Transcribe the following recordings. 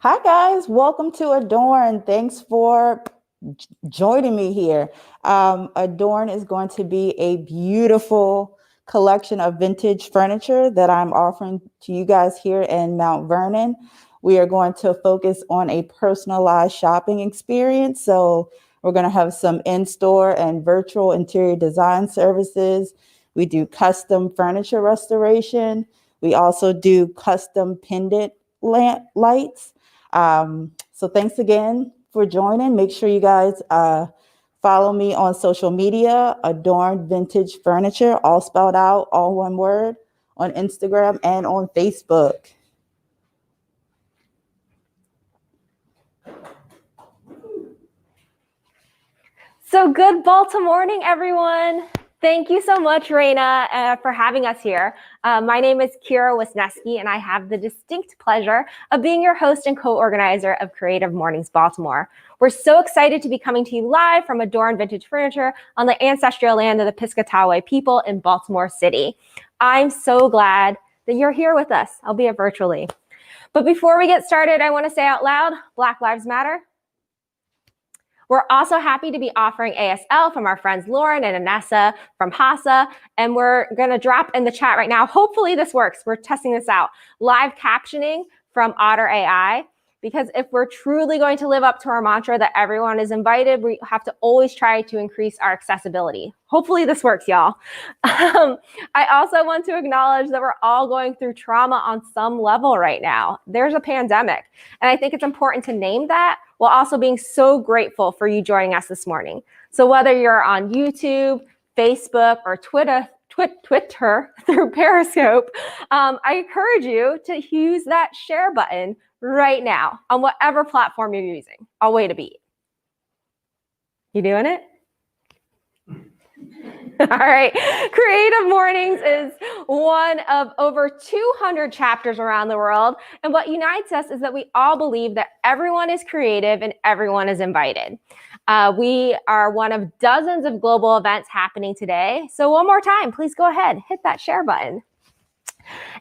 Hi, guys. Welcome to Adorn. Thanks for joining me here. Adorn is going to be a beautiful collection of vintage furniture that I'm offering to you guys here in Mount Vernon. We are going to focus on a personalized shopping experience. So, we're going to have some in store and virtual interior design services. We do custom furniture restoration. We also do custom pendant lamp lights. So thanks again for joining. Make sure you guys follow me on social media, Adorn Vintage Furniture, all spelled out, all one word, on Instagram and on Facebook. So good Baltimore morning, everyone. Thank you so much, Raina, for having us here. My name is Kira Wisniewski, and I have the distinct pleasure of being your host and co-organizer of Creative Mornings Baltimore. We're so excited to be coming to you live from Adorn Vintage Furniture on the ancestral land of the Piscataway people in Baltimore City. I'm so glad that you're here with us, albeit virtually. But before we get started, I want to say out loud, Black Lives Matter. We're also happy to be offering ASL from our friends Lauren and Anessa from HASA, and we're going to drop in the chat right now. Hopefully this works. We're testing this out. Live captioning from Otter AI, because if we're truly going to live up to our mantra that everyone is invited, we have to always try to increase our accessibility. Hopefully this works, y'all. I also want to acknowledge that we're all going through trauma on some level right now. There's a pandemic, and I think it's important to name that while also being so grateful for you joining us this morning. So whether you're on YouTube, Facebook, or Twitter through Periscope, I encourage you to use that share button right now on whatever platform you're using. I'll wait a beat. You doing it? All right. Creative Mornings is one of over 200 chapters around the world. And what unites us is that we all believe that everyone is creative and everyone is invited. We are one of dozens of global events happening today. So one more time, please go ahead, hit that share button.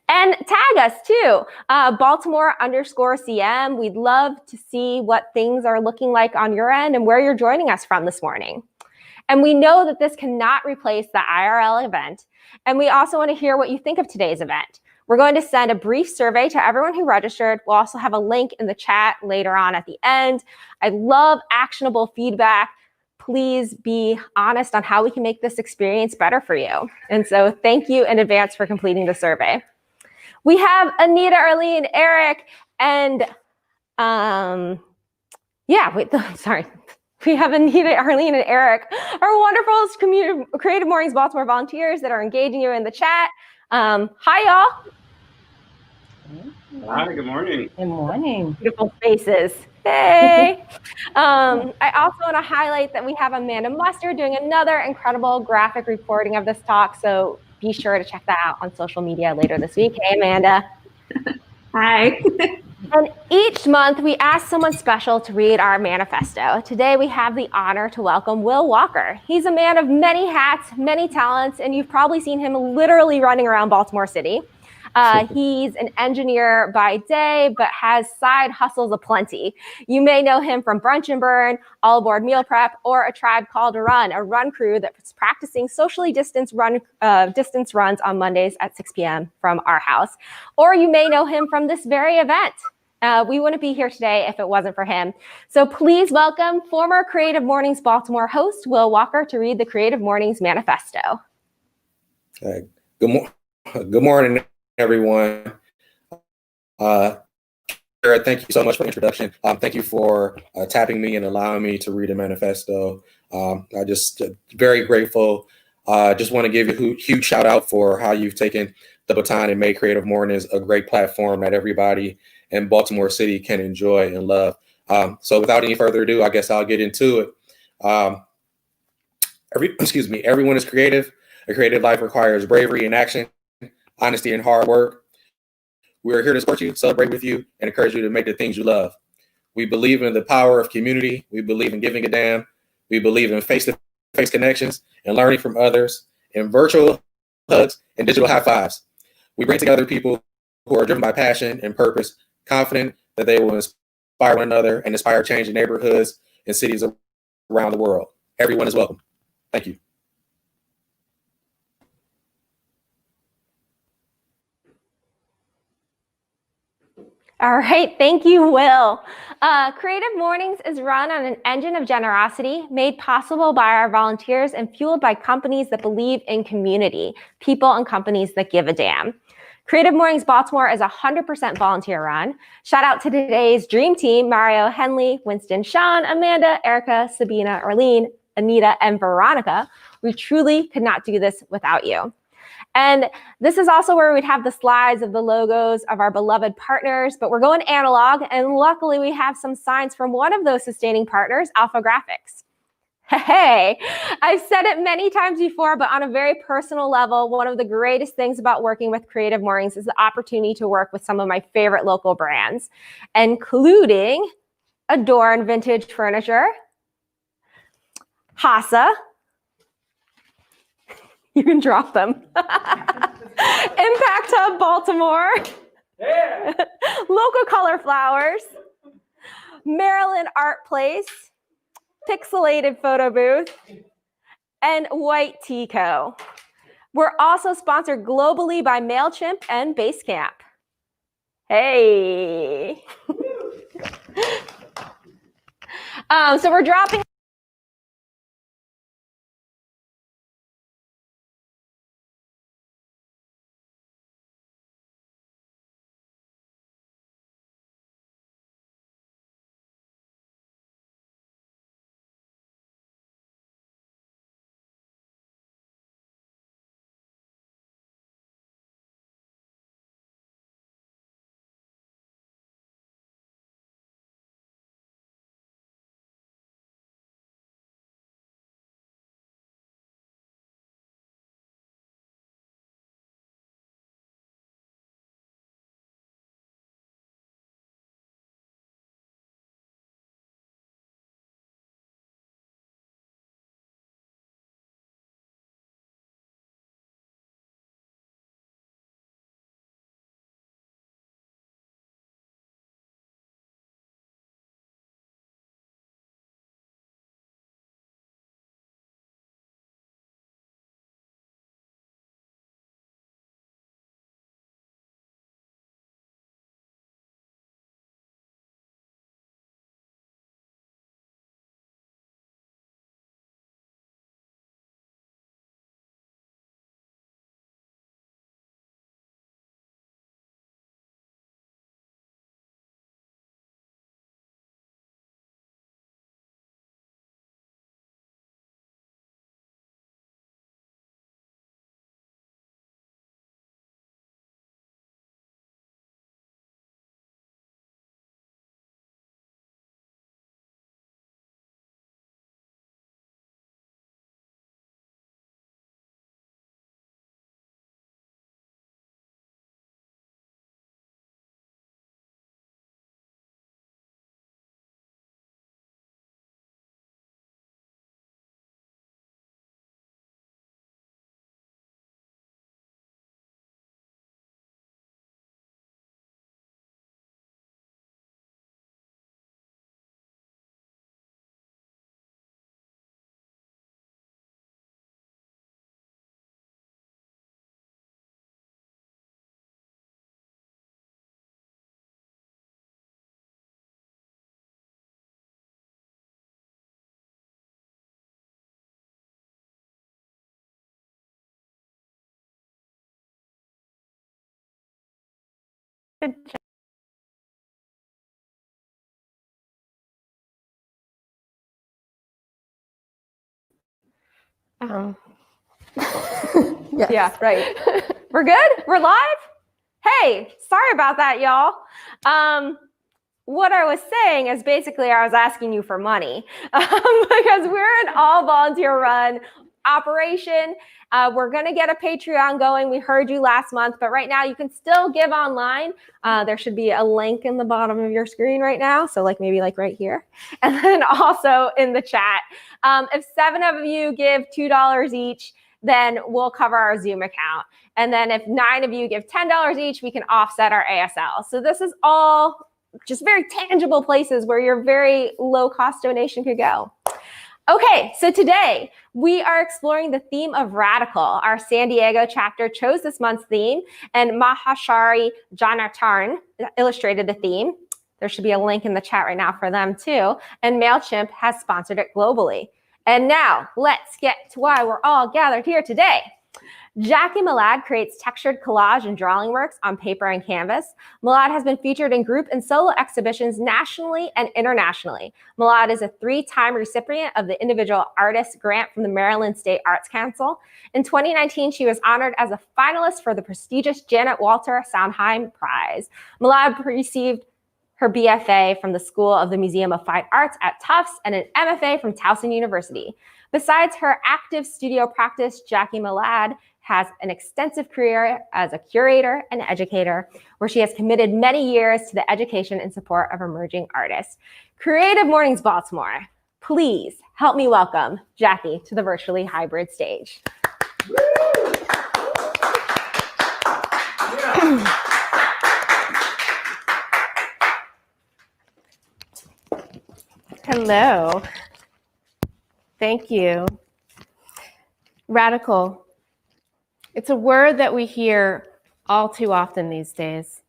And tag us too, Baltimore_CM. We'd love to see what things are looking like on your end and where you're joining us from this morning. And we know that this cannot replace the IRL event. And we also want to hear what you think of today's event. We're going to send a brief survey to everyone who registered. We'll also have a link in the chat later on at the end. I love actionable feedback. Please be honest on how we can make this experience better for you. And so thank you in advance for completing the survey. We have Anita, Arlene, Eric, and we have Anita, Arlene, and Eric, our wonderful Creative Mornings Baltimore volunteers that are engaging you in the chat. Hi, y'all. Hi, good morning. Good morning. Beautiful faces. Hey. I also want to highlight that we have Amanda Mustard doing another incredible graphic reporting of this talk. So be sure to check that out on social media later this week. Hey, Amanda. Hi. And each month, we ask someone special to read our manifesto. Today, we have the honor to welcome Will Walker. He's a man of many hats, many talents, and you've probably seen him literally running around Baltimore City. He's an engineer by day, but has side hustles aplenty. You may know him from Brunch and Burn, All Aboard Meal Prep, or A Tribe Called to Run, a run crew that's practicing socially distanced distance runs on Mondays at 6 p.m. from our house. Or you may know him from this very event. We wouldn't be here today if it wasn't for him. So please welcome former Creative Mornings Baltimore host, Will Walker, to read the Creative Mornings manifesto. Good morning, everyone. Thank you so much for the introduction. Thank you for tapping me and allowing me to read a manifesto. I'm just very grateful. Just want to give you a huge shout out for how you've taken the baton and made Creative Mornings a great platform that everybody in Baltimore City can enjoy and love. So without any further ado, I guess I'll get into it. Everyone is creative. A creative life requires bravery and action, honesty and hard work. We're here to support you, celebrate with you, and encourage you to make the things you love. We believe in the power of community. We believe in giving a damn. We believe in face-to-face connections and learning from others, in virtual hugs and digital high fives. We bring together people who are driven by passion and purpose, confident that they will inspire one another, and inspire change in neighborhoods and cities around the world. Everyone is welcome. Thank you. All right, thank you, Will. Creative Mornings is run on an engine of generosity made possible by our volunteers and fueled by companies that believe in community, people and companies that give a damn. Creative Mornings Baltimore is 100% volunteer run. Shout out to today's dream team, Mario, Henley, Winston, Sean, Amanda, Erica, Sabina, Arlene, Anita, and Veronica. We truly could not do this without you. And this is also where we'd have the slides of the logos of our beloved partners, but we're going analog, and luckily we have some signs from one of those sustaining partners, Alpha Graphics. Hey, I've said it many times before, but on a very personal level, one of the greatest things about working with Creative Mornings is the opportunity to work with some of my favorite local brands, including Adorn Vintage Furniture, Hasa, you can drop them. Impact Hub Baltimore. Yeah. Local Color Flowers. Maryland Art Place. Pixelated Photo Booth. And White Tea Co. We're also sponsored globally by MailChimp and Basecamp. Hey. So we're dropping Yes. Yeah, right. We're good? We're live? Hey, sorry about that, y'all. What I was saying is basically I was asking you for money because we're an all volunteer run operation. We're going to get a Patreon going. We heard you last month, but right now you can still give online. There should be a link in the bottom of your screen right now. So maybe right here. And then also in the chat. If 7 of you give $2 each, then we'll cover our Zoom account. And then if 9 of you give $10 each, we can offset our ASL. So this is all just very tangible places where your very low cost donation could go. Okay, so today we are exploring the theme of radical. Our San Diego chapter chose this month's theme, and Mahashari Janartarn illustrated the theme. There should be a link in the chat right now for them too. And MailChimp has sponsored it globally. And now let's get to why we're all gathered here today. Jackie Milad creates textured collage and drawing works on paper and canvas. Milad has been featured in group and solo exhibitions nationally and internationally. Milad is a 3-time recipient of the Individual Artist Grant from the Maryland State Arts Council. In 2019, she was honored as a finalist for the prestigious Janet Walter Sondheim Prize. Milad received her BFA from the School of the Museum of Fine Arts at Tufts and an MFA from Towson University. Besides her active studio practice, Jackie Milad has an extensive career as a curator and educator, where she has committed many years to the education and support of emerging artists. Creative Mornings Baltimore, please help me welcome Jackie to the virtually hybrid stage. Hello. Thank you. Radical. It's a word that we hear all too often these days.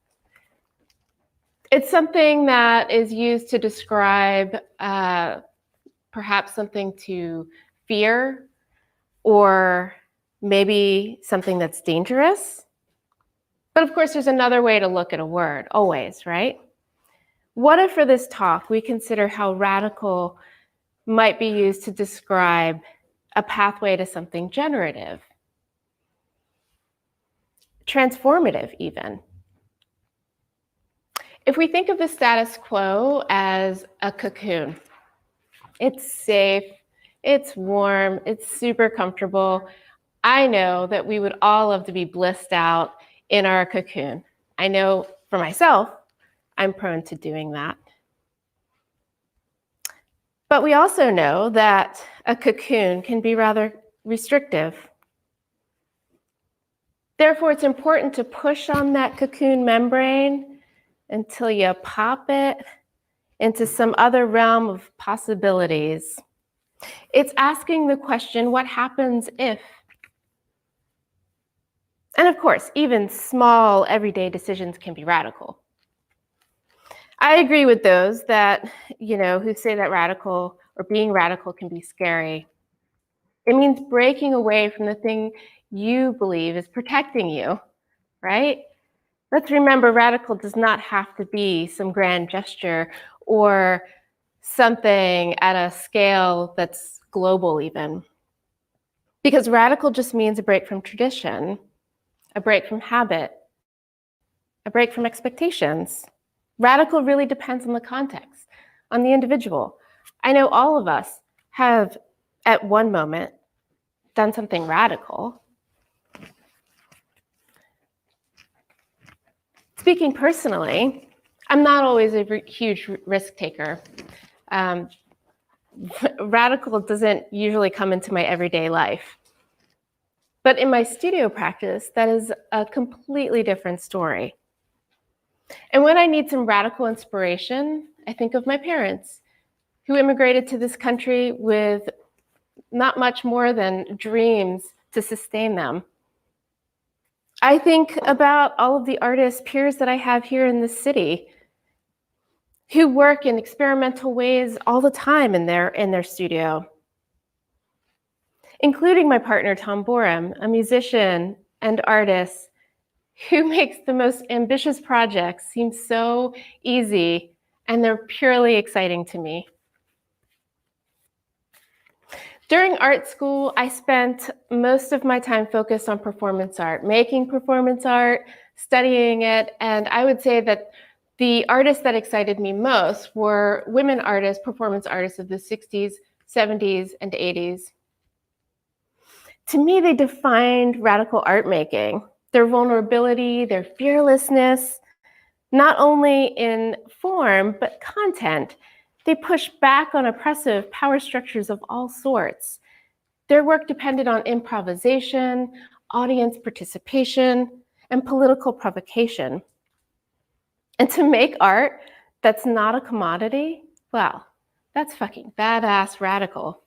It's something that is used to describe perhaps something to fear, or maybe something that's dangerous. But of course, there's another way to look at a word, always, right? What if for this talk we consider how radical might be used to describe a pathway to something generative, transformative even? If we think of the status quo as a cocoon, it's safe, it's warm, it's super comfortable. I know that we would all love to be blissed out in our cocoon. I know for myself, I'm prone to doing that. But we also know that a cocoon can be rather restrictive. Therefore, it's important to push on that cocoon membrane until you pop it into some other realm of possibilities. It's asking the question, what happens if? And of course, even small everyday decisions can be radical. I agree with those that, who say that radical or being radical can be scary. It means breaking away from the thing you believe is protecting you, right? Let's remember, radical does not have to be some grand gesture or something at a scale that's global even. Because radical just means a break from tradition, a break from habit, a break from expectations. Radical really depends on the context, on the individual. I know all of us have, at one moment, done something radical. Speaking personally, I'm not always a huge risk taker. Radical doesn't usually come into my everyday life. But in my studio practice, that is a completely different story. And when I need some radical inspiration, I think of my parents, who immigrated to this country with not much more than dreams to sustain them. I think about all of the artist peers that I have here in this city, who work in experimental ways all the time in their studio, including my partner, Tom Borum, a musician and artist who makes the most ambitious projects seem so easy, and they're purely exciting to me. During art school, I spent most of my time focused on performance art, making performance art, studying it, and I would say that the artists that excited me most were women artists, performance artists of the 60s, 70s, and 80s. To me, they defined radical art making, their vulnerability, their fearlessness, not only in form, but content. They pushed back on oppressive power structures of all sorts. Their work depended on improvisation, audience participation, and political provocation. And to make art, that's not a commodity, well, that's fucking badass radical.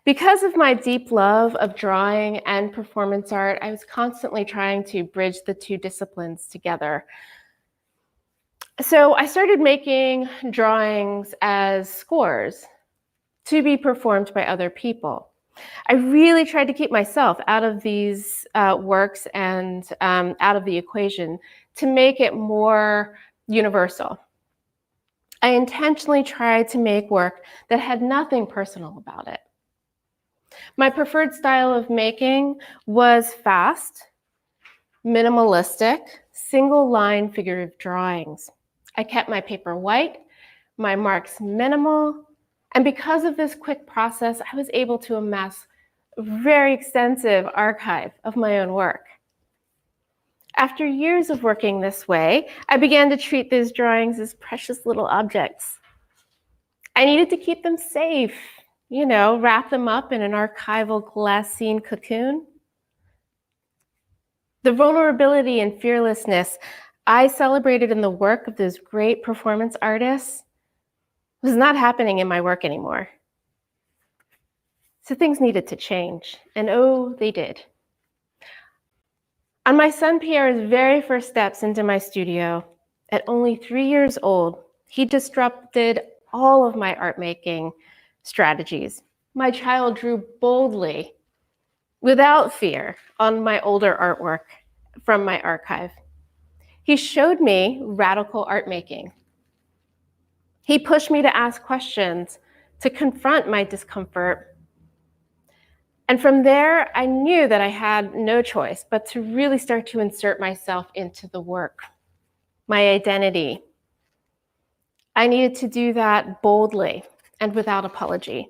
Because of my deep love of drawing and performance art, I was constantly trying to bridge the two disciplines together. So I started making drawings as scores to be performed by other people. I really tried to keep myself out of these works and out of the equation to make it more universal. I intentionally tried to make work that had nothing personal about it. My preferred style of making was fast, minimalistic, single-line figurative drawings. I kept my paper white, my marks minimal, and because of this quick process, I was able to amass a very extensive archive of my own work. After years of working this way, I began to treat these drawings as precious little objects. I needed to keep them safe, wrap them up in an archival glassine cocoon. The vulnerability and fearlessness I celebrated in the work of those great performance artists was not happening in my work anymore. So things needed to change, and oh, they did. On my son Pierre's very first steps into my studio, at only 3 years old, he disrupted all of my art making strategies. My child drew boldly, without fear, on my older artwork from my archive. He showed me radical art making. He pushed me to ask questions, to confront my discomfort. And from there, I knew that I had no choice but to really start to insert myself into the work, my identity. I needed to do that boldly and without apology.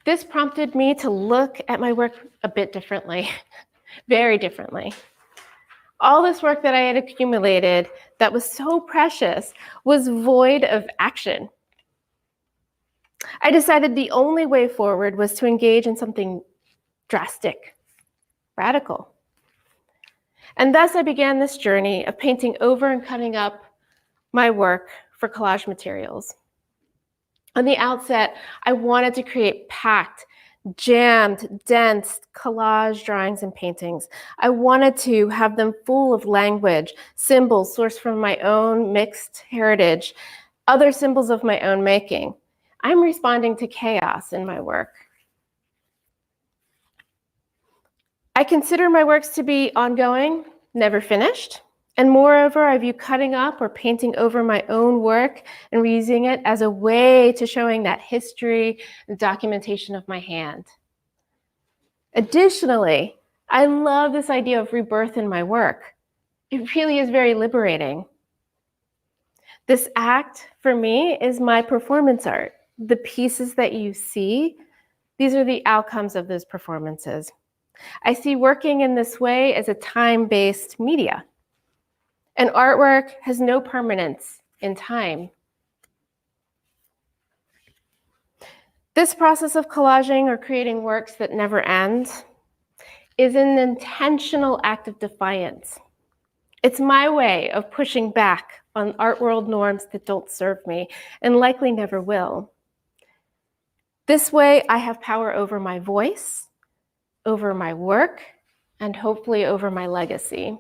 This prompted me to look at my work a bit differently, very differently. All this work that I had accumulated that was so precious was void of action. I decided the only way forward was to engage in something drastic, radical. And thus I began this journey of painting over and cutting up my work for collage materials. On the outset, I wanted to create packed, jammed, dense collage drawings and paintings. I wanted to have them full of language, symbols sourced from my own mixed heritage, other symbols of my own making. I'm responding to chaos in my work. I consider my works to be ongoing, never finished, and moreover, I view cutting up or painting over my own work and reusing it as a way to showing that history and documentation of my hand. Additionally, I love this idea of rebirth in my work. It really is very liberating. This act, for me, is my performance art. The pieces that you see, these are the outcomes of those performances. I see working in this way as a time-based media. And artwork has no permanence in time. This process of collaging or creating works that never end is an intentional act of defiance. It's my way of pushing back on art world norms that don't serve me and likely never will. This way, I have power over my voice, over my work, and hopefully over my legacy.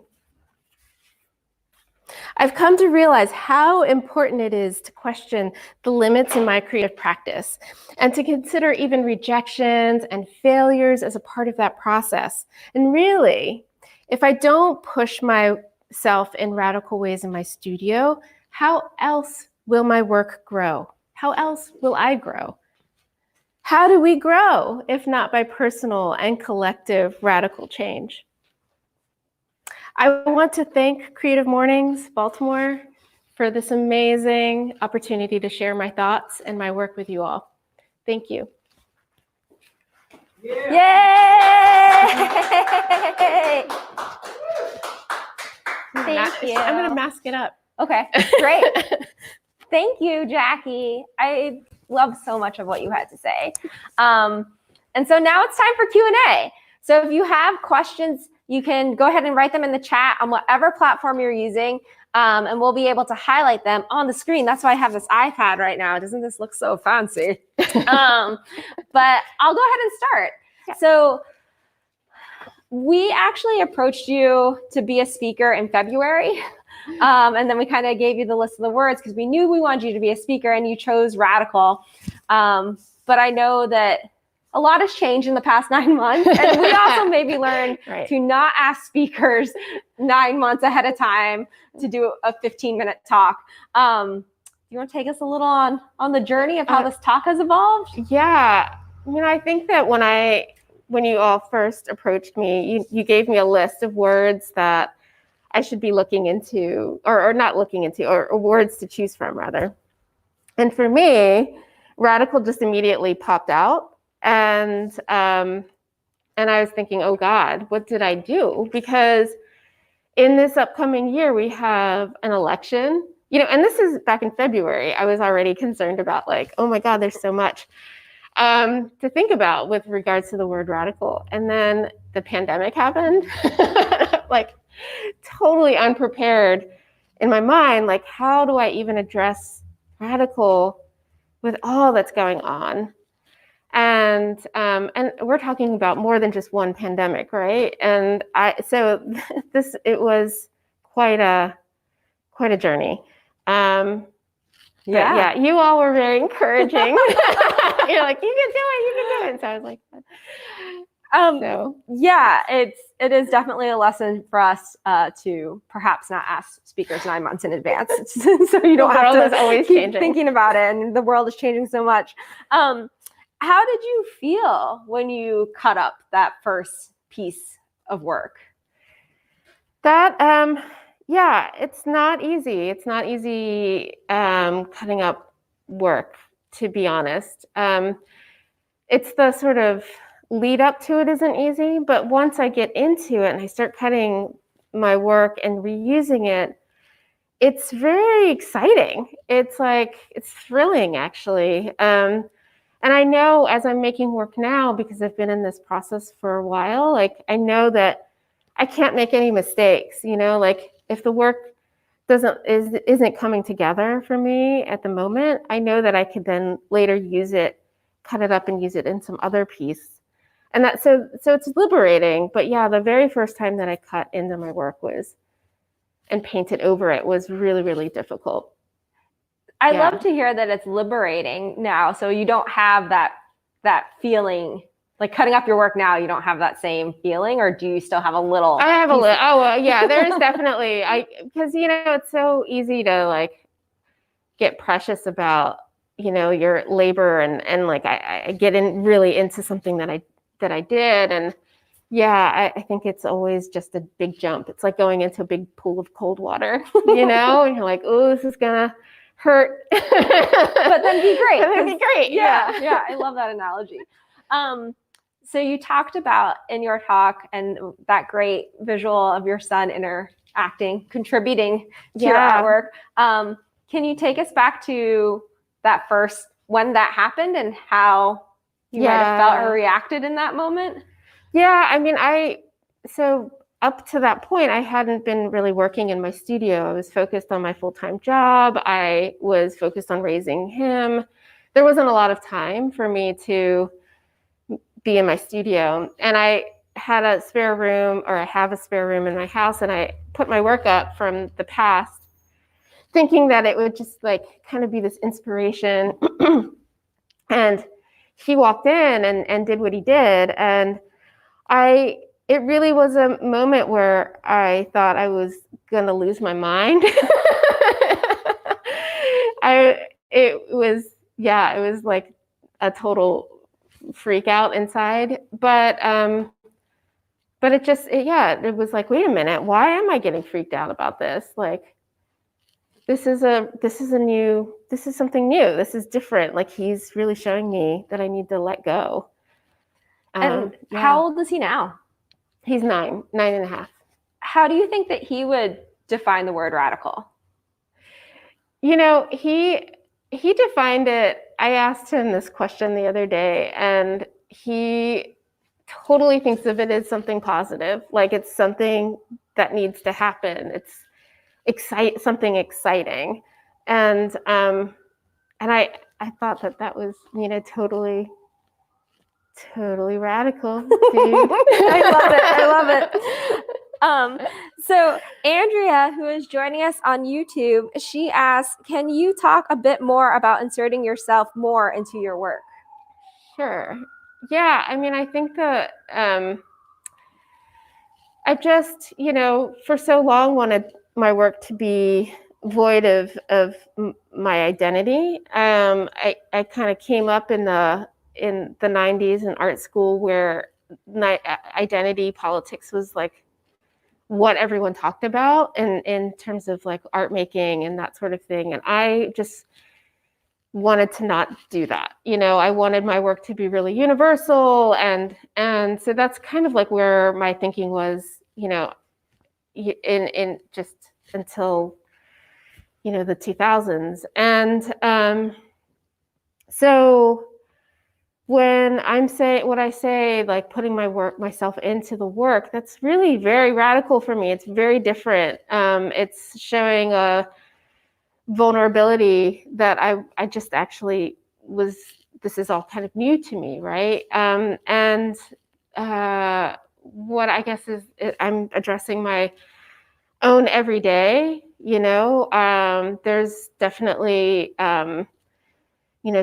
I've come to realize how important it is to question the limits in my creative practice and to consider even rejections and failures as a part of that process. And really, if I don't push myself in radical ways in my studio, how else will my work grow? How else will I grow? How do we grow if not by personal and collective radical change? I want to thank Creative Mornings Baltimore for this amazing opportunity to share my thoughts and my work with you all. Thank you. Yay! Thank you. I'm going to mask it up. Okay, great. Thank you, Jackie. I love so much of what you had to say. And so now it's time for Q&A. So if you have questions you can go ahead and write them in the chat on whatever platform you're using, and we'll be able to highlight them on the screen. That's why I have this iPad right now. Doesn't this look so fancy? But I'll go ahead and start. Yeah. So we actually approached you to be a speaker in February. And then we kind of gave you the list of the words because we knew we wanted you to be a speaker, and you chose radical. But I know that a lot has changed in the past 9 months. And we also maybe learned to not ask speakers 9 months ahead of time to do a 15-minute talk. You want to take us a little on the journey of how this talk has evolved? Yeah. I think that when you all first approached me, you gave me a list of words that I should be looking into, or not looking into, or words to choose from, rather. And for me, radical just immediately popped out. And I was thinking, oh God, what did I do? Because in this upcoming year, we have an election, and this is back in February. I was already concerned about oh my God, there's so much to think about with regards to the word radical. And then the pandemic happened, totally unprepared in my mind. How do I even address radical with all that's going on? And we're talking about more than just one pandemic, right? And it was quite a journey. Yeah, you all were very encouraging. You're like, you can do it. So I was like, yeah, it is definitely a lesson for us to perhaps not ask speakers 9 months in advance, so you don't have to always keep thinking about it, and the world is changing so much. How did you feel when you cut up that first piece of work? That it's not easy. It's not easy cutting up work, to be honest. It's the sort of lead up to it isn't easy, but once I get into it and I start cutting my work and reusing it, it's very exciting. It's thrilling, actually. And I know as I'm making work now, because I've been in this process for a while, I know that I can't make any mistakes, if the work isn't coming together for me at the moment, I know that I could then later use it, cut it up and use it in some other piece. And so it's liberating. But yeah, the very first time that I cut into my work and painted over it was really, really difficult. I love to hear that it's liberating now. So you don't have that feeling, cutting up your work now, you don't have that same feeling, or do you still have a little? I have a little. Oh, yeah, there's definitely, because, it's so easy to get precious about, your labor and I get really into something that I did. And yeah, I think it's always just a big jump. It's like going into a big pool of cold water, and you're like, oh, this is gonna hurt. But then be great. But then be great. Yeah. I love that analogy. So you talked about in your talk and that great visual of your son interacting, contributing to your artwork. Can you take us back to that when that happened and how you might have felt or reacted in that moment? Yeah, so up to that point, I hadn't been really working in my studio. I was focused on my full-time job. I was focused on raising him. There wasn't a lot of time for me to be in my studio. And I had a spare room, or I have a spare room in my house, and I put my work up from the past, thinking that it would just kind of be this inspiration. And he walked in and did what he did. And it really was a moment where I thought I was going to lose my mind. It was like a total freak out inside. But it was like, wait a minute, why am I getting freaked out about this? This is something new. This is different. He's really showing me that I need to let go. And how old is he now? He's 9.5. How do you think that he would define the word radical? He defined it. I asked him this question the other day, and he totally thinks of it as something positive, like it's something that needs to happen. It's something exciting, and I thought that was, totally radical, dude. I love it. So Andrea, who is joining us on YouTube, she asks, can you talk a bit more about inserting yourself more into your work? Sure. Yeah, I mean, I think that I just, for so long wanted my work to be void of my identity. I kind of came up in the 90s in art school where identity politics was like what everyone talked about in terms of like art making and that sort of thing. And I just wanted to not do that. I wanted my work to be really universal, and so that's kind of like where my thinking was, in just until the 2000s. And so when I say like putting myself into the work, that's really very radical for me. It's very different. It's showing a vulnerability that I just actually was. This is all kind of new to me, right? And what I guess is I'm addressing my own everyday. There's definitely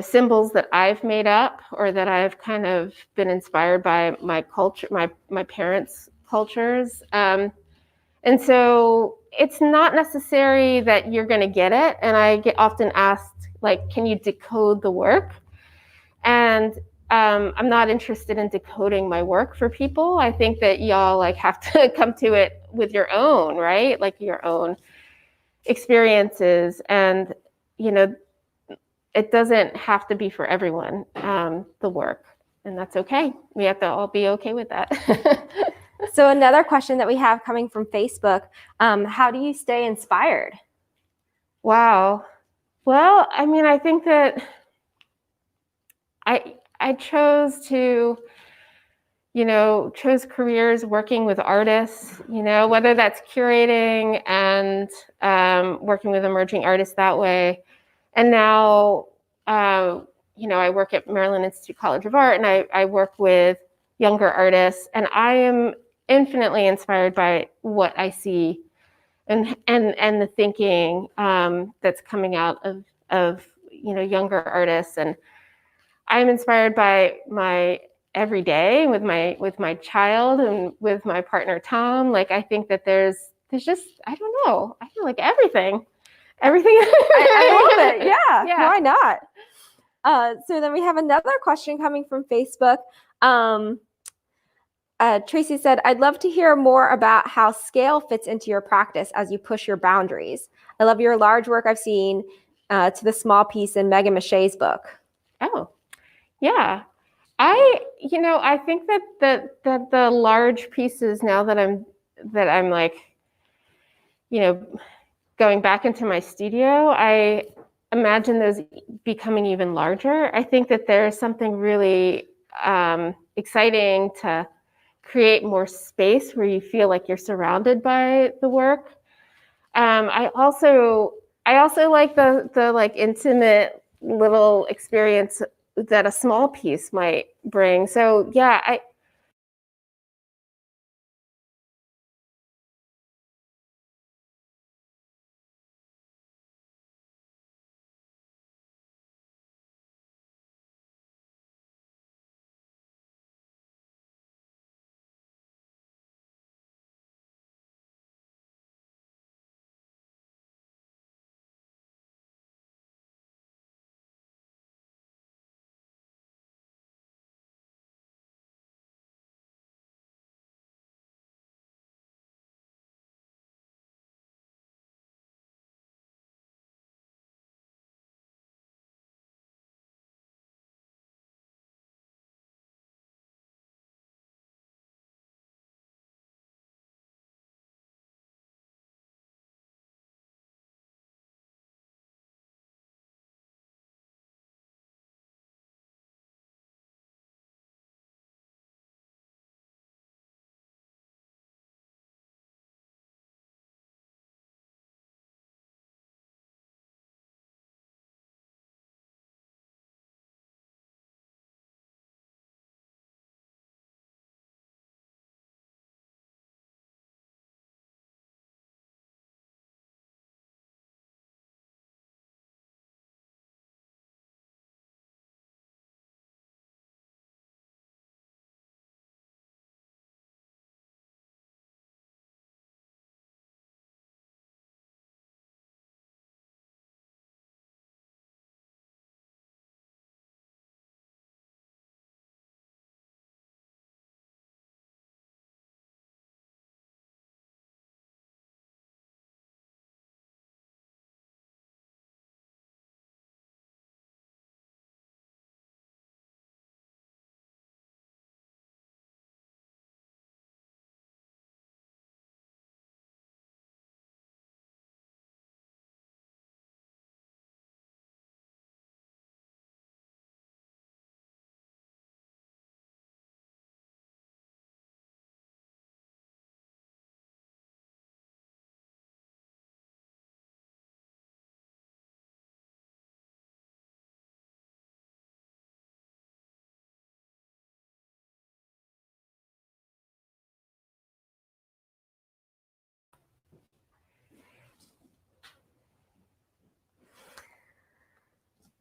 symbols that I've made up or that I've kind of been inspired by my culture, my parents' cultures. And so it's not necessary that you're going to get it. And I get often asked, like, can you decode the work? And I'm not interested in decoding my work for people. I think that y'all like have to come to it with your own, right? Like your own experiences. And, it doesn't have to be for everyone, the work. And that's okay. We have to all be okay with that. So another question that we have coming from Facebook, how do you stay inspired? Wow. Well, I mean, I think that I chose to, chose careers working with artists, whether that's curating and working with emerging artists that way. And now, I work at Maryland Institute College of Art, and I work with younger artists, and I am infinitely inspired by what I see and the thinking that's coming out of younger artists. And I'm inspired by my everyday with my child and with my partner Tom. Like I think that there's just I don't know. I feel like everything. I love it. Yeah. Yeah. Why not? So then we have another question coming from Facebook. Tracy said, I'd love to hear more about how scale fits into your practice as you push your boundaries. I love your large work I've seen to the small piece in Megan Mache's book. Oh, yeah. I think that the large pieces, now that I'm like, going back into my studio, I imagine those becoming even larger. I think that there's something really exciting to create more space where you feel like you're surrounded by the work. I also like the like intimate little experience that a small piece might bring. So yeah,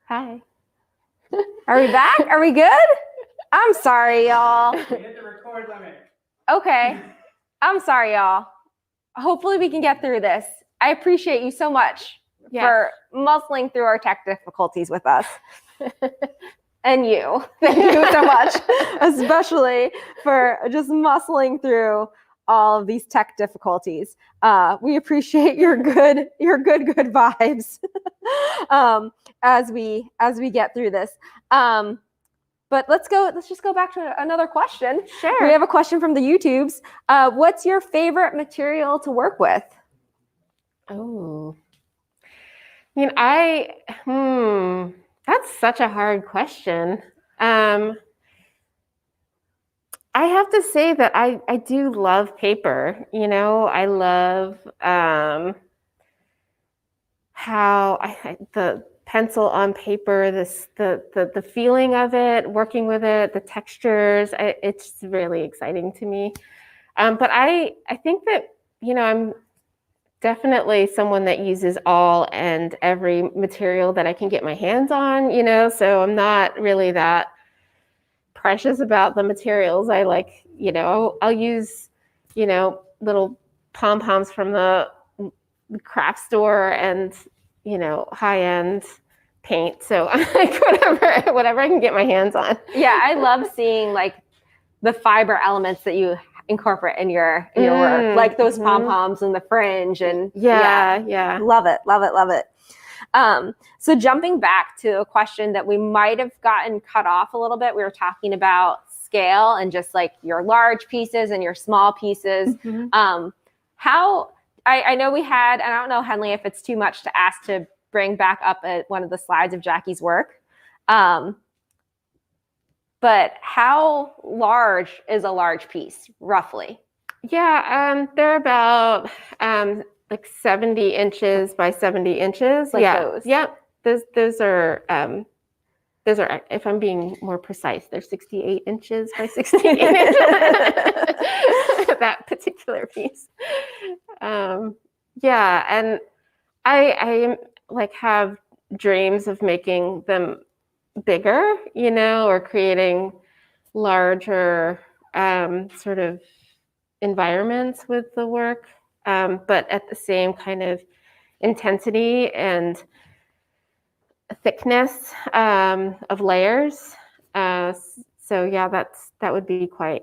Hi. Are we back? Are we good? I'm sorry, y'all. Hit the record limit. Okay. I'm sorry, y'all. Hopefully we can get through this. I appreciate you so much for muscling through our tech difficulties with us. And you. Thank you so much, especially for just muscling through all of these tech difficulties. We appreciate your good vibes as we get through this. But let's just go back to another question. Sure. We have a question from the YouTubes. What's your favorite material to work with? Oh, that's such a hard question. I have to say that I do love paper. I love how the pencil on paper, the feeling of it, working with it, the textures. It's really exciting to me. But I think that I'm definitely someone that uses all and every material that I can get my hands on, so I'm not really that precious about the materials. I like, I'll use, little pom-poms from the craft store and, high-end paint. So like whatever I can get my hands on. Yeah, I love seeing like the fiber elements that you incorporate in your work, like those pom-poms and the fringe and yeah. Love it. So jumping back to a question that we might have gotten cut off a little bit, we were talking about scale and just like your large pieces and your small pieces. How I know we had, and I don't know, Henley, if it's too much to ask to bring back up one of the slides of Jackie's work. But how large is a large piece, roughly? Yeah, they're about like 70 inches by 70 inches. Like those? Yep. Those are, if I'm being more precise, they're 68 inches by 68 inches. That particular piece. And I like have dreams of making them bigger, or creating larger sort of environments with the work, but at the same kind of intensity and thickness of layers. So yeah, that would be quite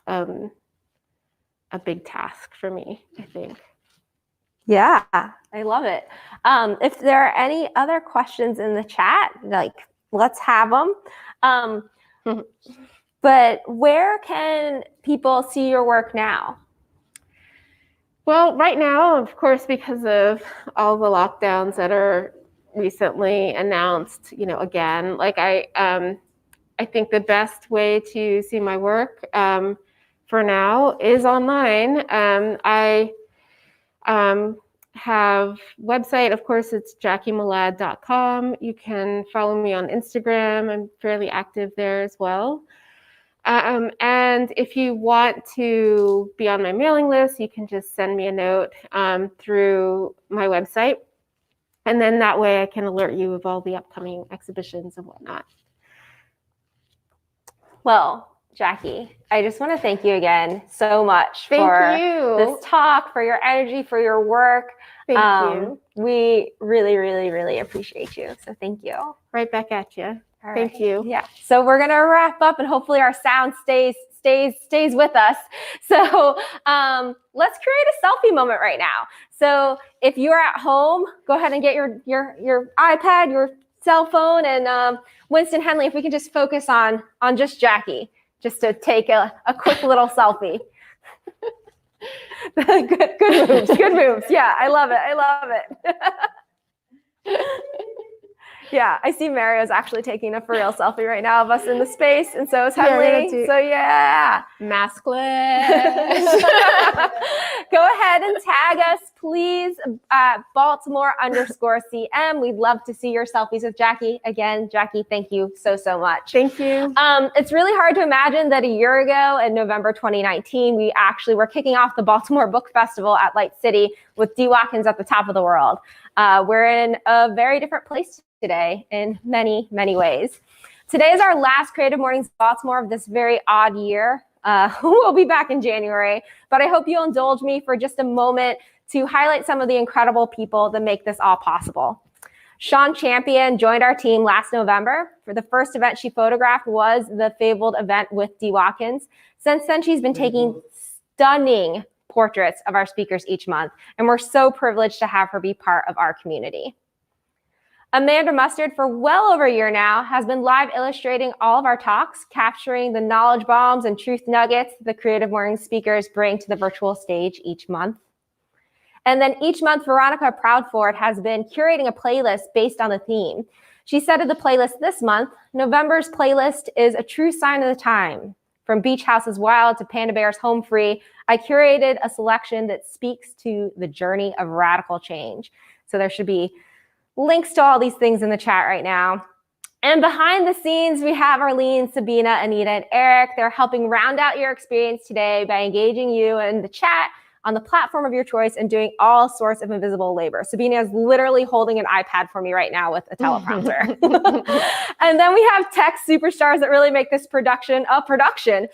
a big task for me, I think. Yeah, I love it. If there are any other questions in the chat, like let's have them. But where can people see your work now? Well, right now, of course, because of all the lockdowns that are recently announced, again, like I think the best way to see my work for now is online. I have website, of course, it's jackiemilad.com. You can follow me on Instagram. I'm fairly active there as well. And if you want to be on my mailing list, you can just send me a note through my website. And then that way I can alert you of all the upcoming exhibitions and whatnot. Well, Jackie, I just want to thank you again so much for this talk, for your energy, for your work. Thank you. We really, really, really appreciate you. So thank you. Right back at you. All Thank right. you. Yeah. So we're gonna wrap up, and hopefully our sound stays with us. So let's create a selfie moment right now. So if you're at home, go ahead and get your iPad, your cell phone, and Winston, Henley, if we can just focus on just Jackie, just to take a quick little selfie. Good moves. Yeah, I love it. Yeah, I see Mario's actually taking a for real selfie right now of us in the space, and so is Henley. So yeah, maskless. Go ahead and tag us, please, at Baltimore_CM. We'd love to see your selfies with Jackie. Again, Jackie, thank you so much. Thank you. It's really hard to imagine that a year ago in November 2019, we actually were kicking off the Baltimore Book Festival at Light City with D. Watkins at the top of the world. We're in a very different place today in many, many ways. Today is our last Creative Mornings Baltimore of this very odd year. We'll be back in January, but I hope you'll indulge me for just a moment to highlight some of the incredible people that make this all possible. Sean Champion joined our team last November. For the first event she photographed was the fabled event with Dee Watkins. Since then, she's been taking stunning portraits of our speakers each month, and we're so privileged to have her be part of our community. Amanda Mustard, for well over a year now, has been live illustrating all of our talks, capturing the knowledge bombs and truth nuggets the Creative Mornings speakers bring to the virtual stage each month. And then each month, Veronica Proudford has been curating a playlist based on the theme. She said of the playlist this month, November's playlist is a true sign of the time. From Beach House's Wild to Panda Bear's Home Free, I curated a selection that speaks to the journey of radical change. So there should be links to all these things in the chat right now. And behind the scenes, we have Arlene, Sabina, Anita, and Eric. They're helping round out your experience today by engaging you in the chat on the platform of your choice and doing all sorts of invisible labor. Sabina is literally holding an iPad for me right now with a teleprompter. And then we have tech superstars that really make this production a production.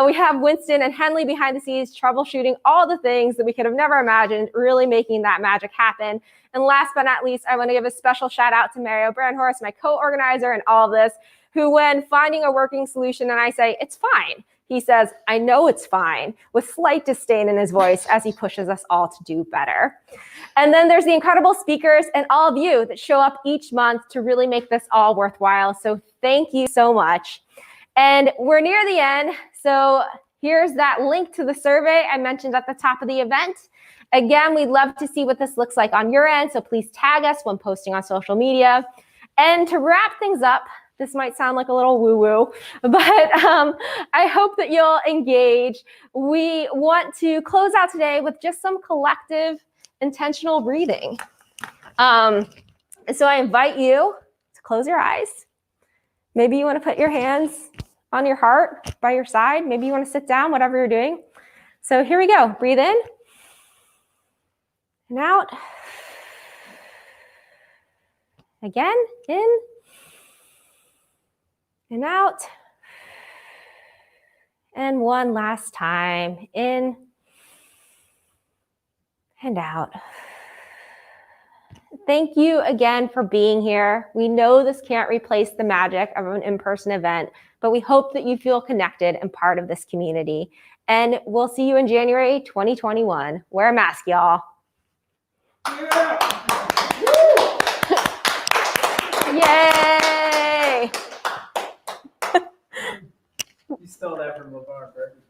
We have Winston and Henley behind the scenes troubleshooting all the things that we could have never imagined, really making that magic happen. And last but not least, I want to give a special shout out to Mario Brandhorst, my co-organizer in all of this, who when finding a working solution and I say, it's fine, he says, I know it's fine, with slight disdain in his voice as he pushes us all to do better. And then there's the incredible speakers and all of you that show up each month to really make this all worthwhile. So thank you so much. And we're near the end. So here's that link to the survey I mentioned at the top of the event. Again, we'd love to see what this looks like on your end. So please tag us when posting on social media. And to wrap things up, this might sound like a little woo-woo, but I hope that you'll engage. We want to close out today with just some collective intentional breathing. So I invite you to close your eyes. Maybe you want to put your hands on your heart by your side. Maybe you want to sit down, whatever you're doing. So here we go. Breathe in and out. Again, in and out. And one last time, in and out. Thank you again for being here. We know this can't replace the magic of an in-person event, but we hope that you feel connected and part of this community. And we'll see you in January 2021. Wear a mask, y'all. Yay! You stole that from LeVar Burton.